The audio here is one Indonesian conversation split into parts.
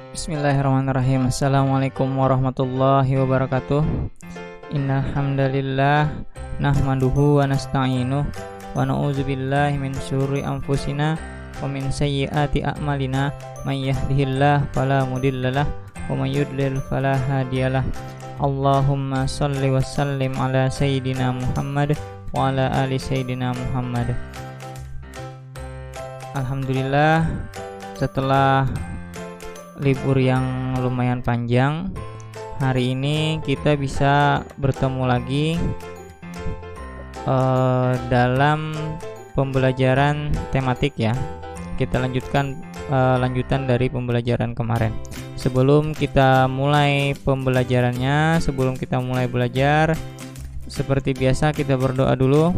Bismillahirrahmanirrahim. Assalamualaikum warahmatullahi wabarakatuh. Innal hamdalillah nahmaduhu wa nasta'inuh wa na'udzubillahi min syururi anfusina wa min sayyiati a'malina. May yahdihillahu fala mudhillalah wa may yudlil fala hadiyalah. Allahumma shalli wa sallim ala sayyidina Muhammad wa ala ali sayyidina Muhammad. Alhamdulillah, setelah libur yang lumayan panjang, hari ini kita bisa bertemu lagi dalam pembelajaran tematik ya. Kita lanjutkan lanjutan dari pembelajaran kemarin. Sebelum kita mulai pembelajarannya, sebelum kita mulai belajar, seperti biasa kita berdoa dulu.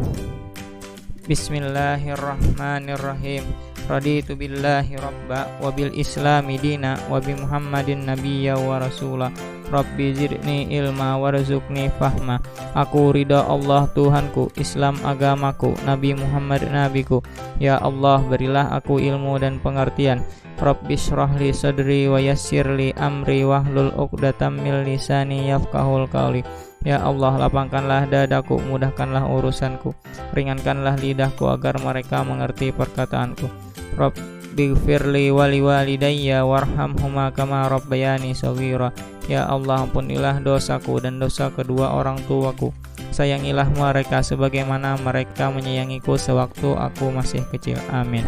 Bismillahirrahmanirrahim. Raditu billahi rabba wa bil islami dina wa bi muhammadin nabiyya wa rasula. Rabbi zidni ilma warzuqni fahma. Aku ridha Allah Tuhanku, Islam agamaku, Nabi Muhammad nabiku. Ya Allah, berilah aku ilmu dan pengertian. Rabbi shrah li sadri wa yassir li amri wahlul 'uqdatam min lisani yafqahul qawli. Ya Allah, lapangkanlah dadaku, mudahkanlah urusanku, ringankanlah lidahku agar mereka mengerti perkataanku. Rabbighfirli wa liwalidayya warhamhuma kama rabbayani shaghira. Ya Allah, ampunilah dosaku dan dosa kedua orang tuaku. Sayangilah mereka sebagaimana mereka menyayangiku sewaktu aku masih kecil. Amin.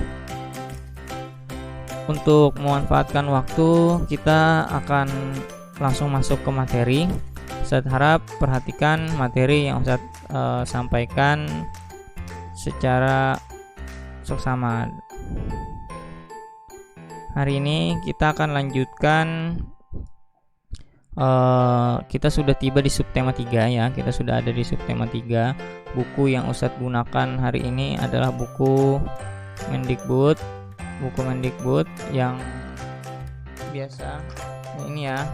Untuk memanfaatkan waktu, kita akan langsung masuk ke materi. Ustadz harap perhatikan materi yang Ustadz sampaikan secara seksama. Hari ini kita akan lanjutkan, kita sudah tiba di subtema 3 ya. Kita sudah ada di subtema 3. Buku yang Ustadz gunakan hari ini adalah buku Mendikbud yang biasa ini ya.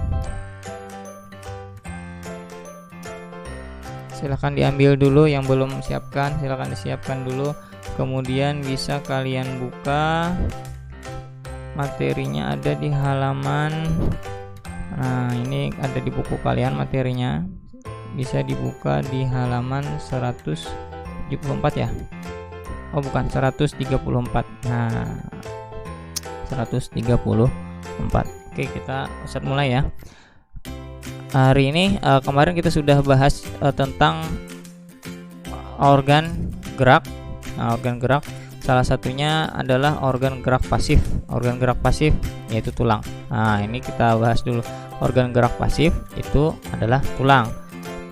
Silahkan diambil dulu, yang belum siapkan silahkan disiapkan dulu, kemudian bisa kalian buka materinya, ada di halaman, nah ini ada di buku kalian materinya, bisa dibuka di halaman 174 ya, oh bukan 134, nah 134. Oke, kita Ustadz mulai ya. Hari ini kemarin kita sudah bahas tentang organ gerak. Nah, organ gerak salah satunya adalah organ gerak pasif. Organ gerak pasif yaitu tulang. Nah, ini kita bahas dulu. Organ gerak pasif itu adalah tulang.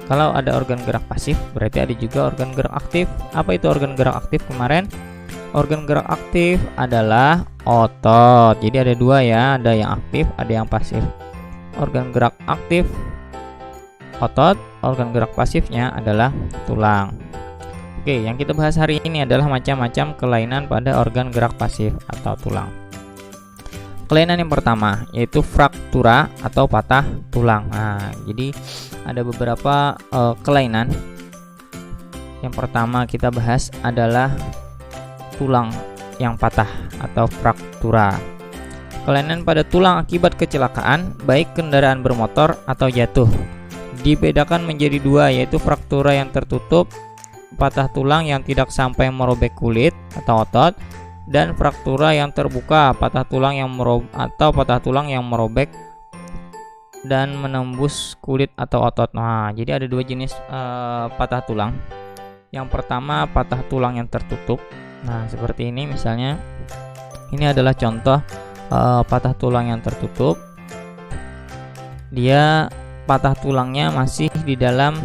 Kalau ada organ gerak pasif, berarti ada juga organ gerak aktif. Apa itu organ gerak aktif kemarin? Organ gerak aktif adalah otot. Jadi ada dua ya, ada yang aktif, ada yang pasif. Organ gerak aktif otot, organ gerak pasifnya adalah tulang. Oke, yang kita bahas hari ini adalah macam-macam kelainan pada organ gerak pasif atau tulang. Kelainan yang pertama yaitu fraktura atau patah tulang. Nah, jadi ada beberapa kelainan. Yang pertama kita bahas adalah tulang yang patah atau fraktura. Kelainan pada tulang akibat kecelakaan, baik kendaraan bermotor atau jatuh, dibedakan menjadi dua, yaitu fraktura yang tertutup, patah tulang yang tidak sampai merobek kulit atau otot, dan fraktura yang terbuka, patah tulang yang merobek dan menembus kulit atau otot. Nah, jadi ada dua jenis patah tulang. Yang pertama patah tulang yang tertutup. Nah, seperti ini misalnya. Ini adalah contoh patah tulang yang tertutup. Dia patah tulangnya masih di dalam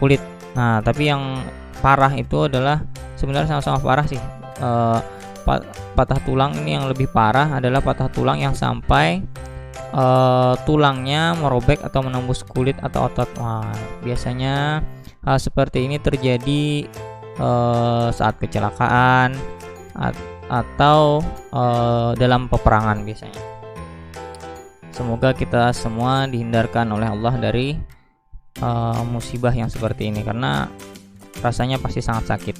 kulit. Nah, tapi yang parah itu adalah sebenarnya sama-sama parah sih. Patah tulang ini yang lebih parah adalah patah tulang yang sampai tulangnya merobek atau menembus kulit atau otot. Wah, biasanya hal seperti ini terjadi saat kecelakaan atau dalam peperangan biasanya. Semoga kita semua dihindarkan oleh Allah dari musibah yang seperti ini, karena rasanya pasti sangat sakit.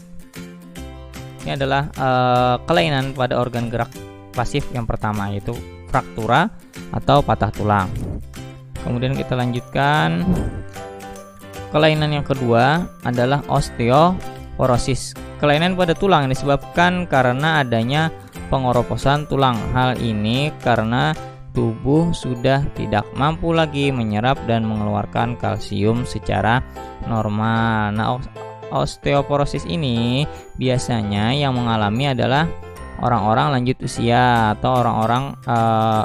Ini adalah kelainan pada organ gerak pasif yang pertama, yaitu fraktura atau patah tulang. Kemudian kita lanjutkan. Kelainan yang kedua adalah osteoporosis. Kelainan pada tulang yang disebabkan karena adanya pengeroposan tulang. Hal ini karena tubuh sudah tidak mampu lagi menyerap dan mengeluarkan kalsium secara normal. Nah, osteoporosis ini biasanya yang mengalami adalah orang-orang lanjut usia atau orang-orang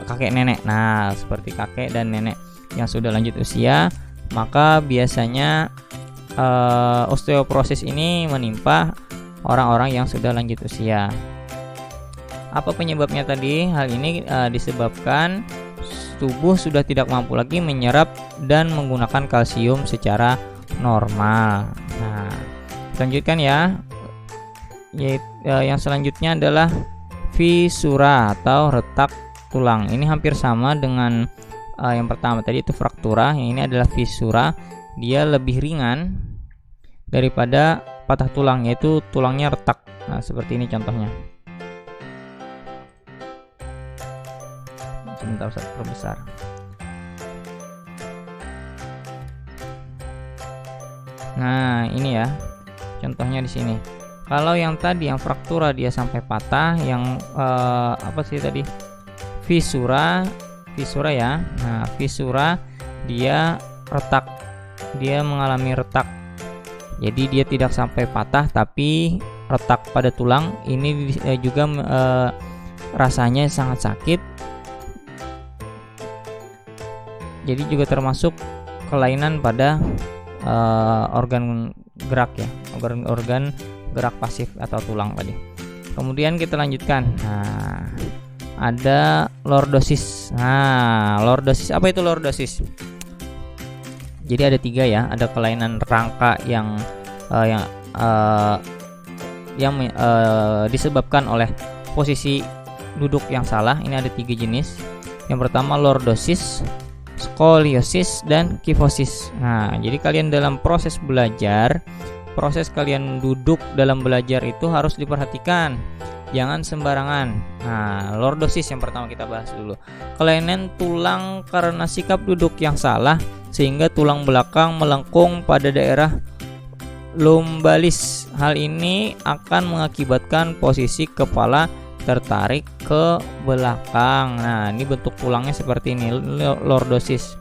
kakek nenek. Nah, seperti kakek dan nenek yang sudah lanjut usia, maka biasanya osteoporosis ini menimpa orang-orang yang sudah lanjut usia. Apa penyebabnya tadi? Hal ini disebabkan tubuh sudah tidak mampu lagi menyerap dan menggunakan kalsium secara normal. Nah, lanjutkan ya. Yang selanjutnya adalah fisura atau retak tulang. Ini hampir sama dengan yang pertama tadi itu fraktura. Yang ini adalah fisura. Dia lebih ringan daripada patah tulang, yaitu tulangnya retak. Nah, seperti ini contohnya. Sebentar saya perbesar. Nah, ini ya contohnya di sini. Kalau yang tadi yang fraktura dia sampai patah, yang apa sih tadi? Fisura ya. Nah, fisura dia retak. Dia mengalami retak. Jadi dia tidak sampai patah tapi retak pada tulang. Ini juga rasanya sangat sakit. Jadi juga termasuk kelainan pada organ gerak ya, organ gerak pasif atau tulang tadi. Kemudian kita lanjutkan. Nah, ada lordosis. Nah, lordosis, apa itu lordosis? Jadi ada 3 ya. Ada kelainan rangka yang disebabkan oleh posisi duduk yang salah. Ini ada 3 jenis. Yang pertama lordosis, skoliosis, dan kifosis. Nah, jadi kalian dalam proses belajar, proses kalian duduk dalam belajar itu harus diperhatikan, jangan sembarangan. Nah, lordosis yang pertama kita bahas dulu. Kelainan tulang karena sikap duduk yang salah sehingga tulang belakang melengkung pada daerah lumbalis. Hal ini akan mengakibatkan posisi kepala tertarik ke belakang. Nah, ini bentuk tulangnya seperti ini, lordosis.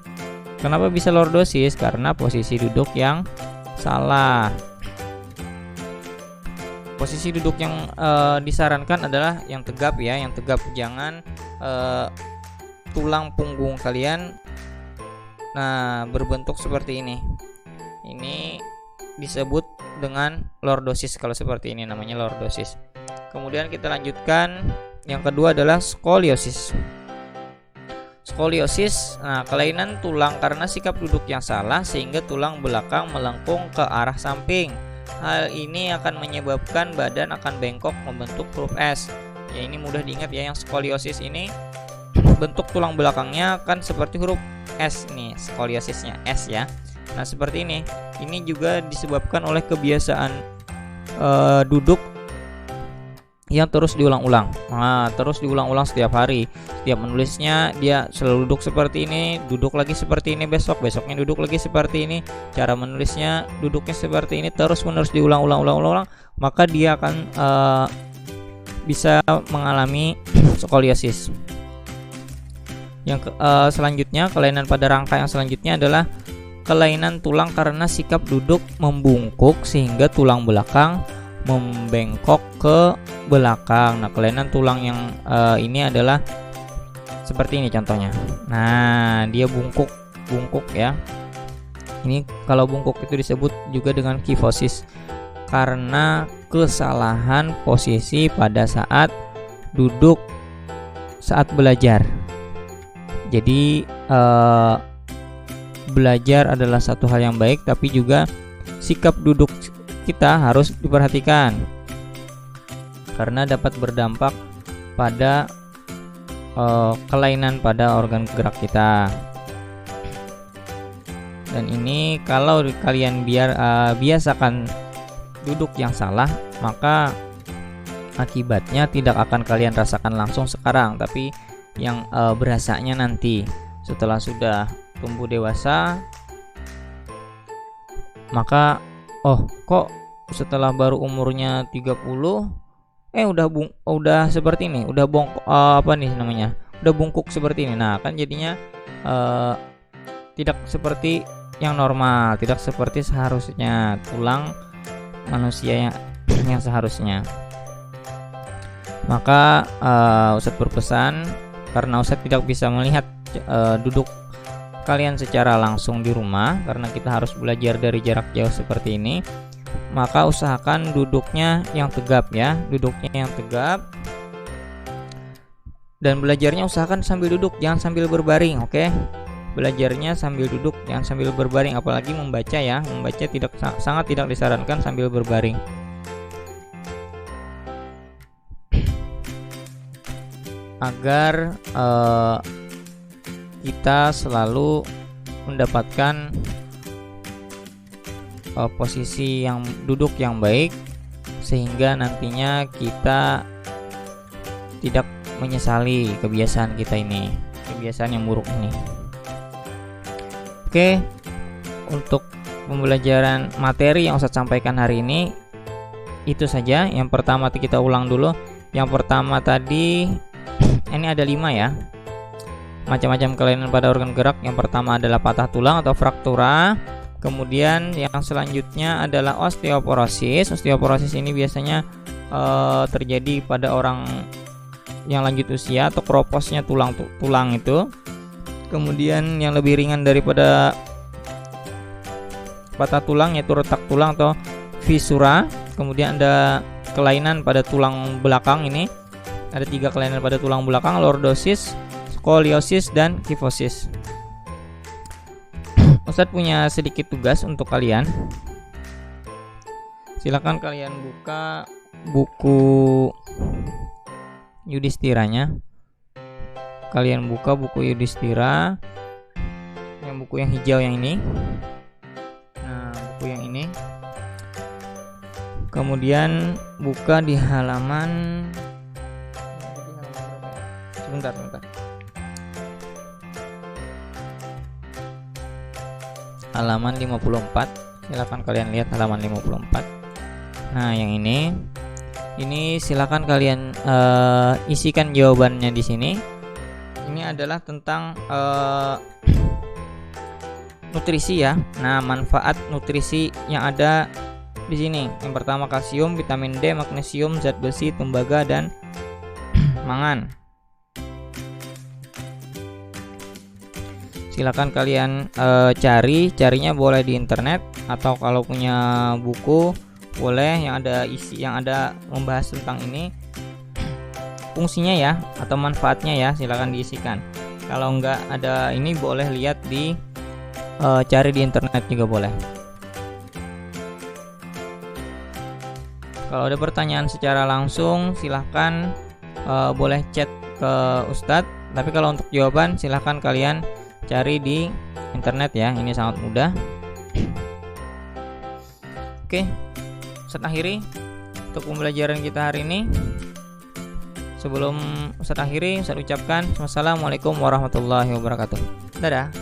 Kenapa bisa lordosis? Karena posisi duduk yang salah. Posisi duduk yang disarankan adalah yang tegap ya, yang tegap. Jangan tulang punggung kalian berbentuk seperti ini. Ini disebut dengan lordosis. Kalau seperti ini namanya lordosis. Kemudian kita lanjutkan. Yang kedua adalah skoliosis. Skoliosis, kelainan tulang karena sikap duduk yang salah sehingga tulang belakang melengkung ke arah samping. Hal ini akan menyebabkan badan akan bengkok membentuk huruf S. Ya, ini mudah diingat ya, yang skoliosis ini bentuk tulang belakangnya kan seperti huruf S nih, skoliosisnya S ya. Nah, seperti ini. Ini juga disebabkan oleh kebiasaan duduk yang terus diulang-ulang. Nah, terus diulang-ulang setiap hari. Setiap menulisnya dia selalu duduk seperti ini, duduk lagi seperti ini, besoknya duduk lagi seperti ini. Cara menulisnya duduknya seperti ini, terus-menerus diulang-ulang, maka dia akan bisa mengalami skoliosis. Yang selanjutnya, kelainan pada rangka yang selanjutnya adalah kelainan tulang karena sikap duduk membungkuk sehingga tulang belakang membengkok ke belakang. Nah, kelainan tulang yang ini adalah seperti ini contohnya. Nah, dia bungkuk ya. Ini kalau bungkuk itu disebut juga dengan kifosis karena kesalahan posisi pada saat duduk saat belajar. Jadi belajar adalah satu hal yang baik, tapi juga sikap duduk kita harus diperhatikan karena dapat berdampak pada kelainan pada organ gerak kita. Dan ini kalau kalian biasakan duduk yang salah, maka akibatnya tidak akan kalian rasakan langsung sekarang, tapi yang berasanya nanti setelah sudah tumbuh dewasa. Maka kok setelah baru umurnya 30 udah seperti ini, udah udah bungkuk seperti ini. Nah, kan jadinya tidak seperti yang normal, tidak seperti seharusnya tulang manusia yang seharusnya. Maka Ustadz berpesan, karena Ustadz tidak bisa melihat duduk kalian secara langsung di rumah karena kita harus belajar dari jarak jauh seperti ini, maka usahakan duduknya yang tegap ya, duduknya yang tegap, dan belajarnya usahakan sambil duduk, jangan sambil berbaring. Oke, belajarnya sambil duduk, jangan sambil berbaring, apalagi membaca ya, membaca sangat tidak disarankan sambil berbaring. Agar kita selalu mendapatkan posisi yang duduk yang baik, sehingga nantinya kita tidak menyesali kebiasaan kita ini, kebiasaan yang buruk ini. Oke, untuk pembelajaran materi yang Ustadz sampaikan hari ini itu saja. Yang pertama kita ulang dulu. Yang pertama tadi ini ada 5 ya, macam-macam kelainan pada organ gerak. Yang pertama adalah patah tulang atau fraktura. Kemudian yang selanjutnya adalah osteoporosis. Osteoporosis ini biasanya terjadi pada orang yang lanjut usia atau kroposnya tulang itu. Kemudian yang lebih ringan daripada patah tulang yaitu retak tulang atau fisura. Kemudian ada kelainan pada tulang belakang ini. Ada 3 kelainan pada tulang belakang: lordosis, skoliosis, dan kifosis. Ustadz punya sedikit tugas untuk kalian. Silakan kalian buka buku Yudhisthiranya. Kalian buka buku Yudhisthira, yang buku yang hijau yang ini. Nah, buku yang ini. Kemudian buka di halaman sebentar. Halaman 54. Silakan kalian lihat halaman 54. Nah, yang ini silakan kalian isikan jawabannya di sini. Ini adalah tentang nutrisi ya. Nah, manfaat nutrisi yang ada di sini. Yang pertama kalsium, vitamin D, magnesium, zat besi, tembaga, dan mangan. Silakan kalian carinya boleh di internet, atau kalau punya buku boleh yang ada membahas tentang ini, fungsinya ya atau manfaatnya ya, silakan diisikan. Kalau enggak ada ini boleh lihat cari di internet juga boleh. Kalau ada pertanyaan secara langsung silahkan boleh chat ke Ustadz, tapi kalau untuk jawaban silahkan kalian cari di internet ya, ini sangat mudah. Oke, Ustadz akhiri untuk pembelajaran kita hari ini. Sebelum Ustadz akhiri, Ustadz ucapkan wassalamualaikum warahmatullahi wabarakatuh. Dadah.